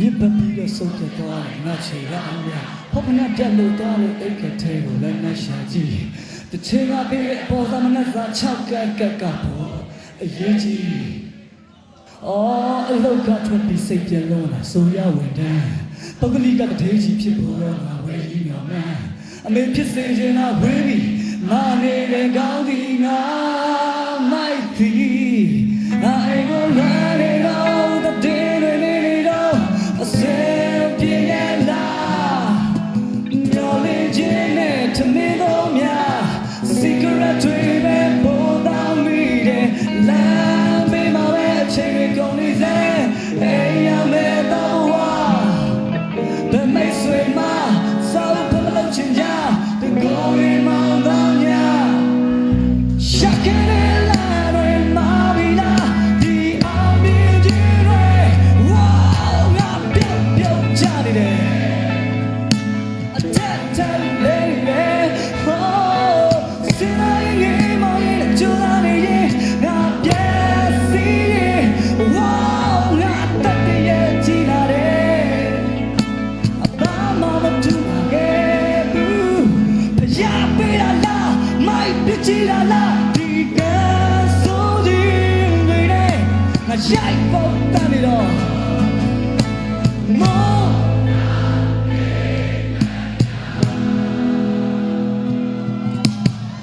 ရစ်ပတ်ပြီးတော့ဆုံးဖြတ်သွားတယ်ငါချေရအောင်ရဟောခဏတက်လို့သွားလို့အိတ်ကထဲကိုလည်းနှရှာကြည့်တစ်ချိန်ကပြေးအပေါ်သမနစာ6ကကပေါ်အရေးကြီးအော်အလောက်ကထွက်ပြီးစိတ်ပြလုံးလာဆိုရဝင်တယ်ပုဂ္ဂလိကတထေးကြီးဖြစ်ဖို့တော့ငါဝေးကြီးမြောင်မယ်အမေဖြစ်စေချင်တာဝေးပြီးမာနေတဲ့ကောင်းဒီငါမိုက်ပြီးငါအိမ်ကိုလာနေတော့တဲ့တွေနေတော့အစင်ပြင်းရလားမျောလေးချင်းနဲ့ထမင်းတော်များ secret တွေပဲပေါ်တော်မိတယ်လမ်းမေးမှာပဲအချိန်တွေကုန်နေစေအိမ်ရမယ်တော့ဝါဘယ်မိတ်ဆွေမစောက်ဖမလို့ချင်ကြတဲ့ကိုယ်ရင်မောင်းတော့ညာရှာခဲ့တဲ့လမ်းတွေမှာပြီလားဒီအောင်မြင်ခြင်းတွေဝါငါပြုတ်ကြနေတယ်အထက်ထက်လေးပဲဟောစင်လိုက်ငယ်မောင်ရဲ့ကြိုးစားနေရင်ငါပြည့်စည်ရင်ဝါငါတက်တဲ့ရဲ့ကြည်လာတယ်အပါမမတူခဲ့ဘူးဖျားပေးလာလားမိုက်ပြချီလာလားဒီကဆိုခြင်းတွေနဲ့ငါရိုက်ဖို့တန်နေတော့မော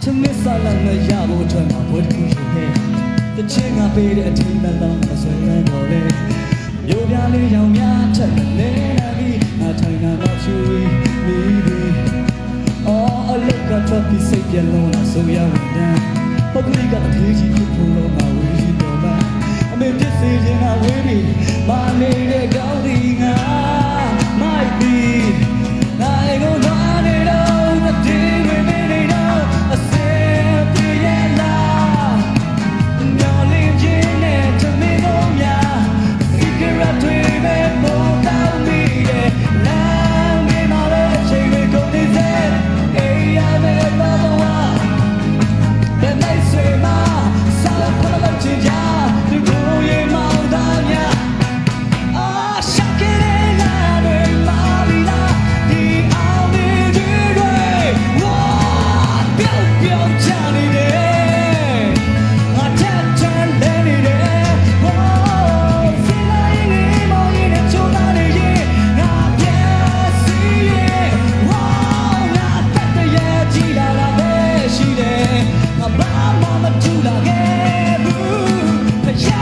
to miss all of the yabo to my wood cushion the ching up it a team along as a man or it you got it young yata lady I tell you about you maybe oh a look at what you say alone so ya went down but we got a crazy people on my way you know man I made this decision I will be my lady going might be I go run it all the day we made it all I said yeah no legend to me no ya secret to me more than me now me my change we go this hey I never know then I say ma sala pala chinja to go ye mau da nya ah shakere la re ma vi la di ao ni ji re wa pyao cha ni de nga chat chan le ni de wo si la yin ni mo yin de chu da ni yin nga pya si ye wo nga tat de ye ji la la be shi de nga ba ma ma tu la ge bu pya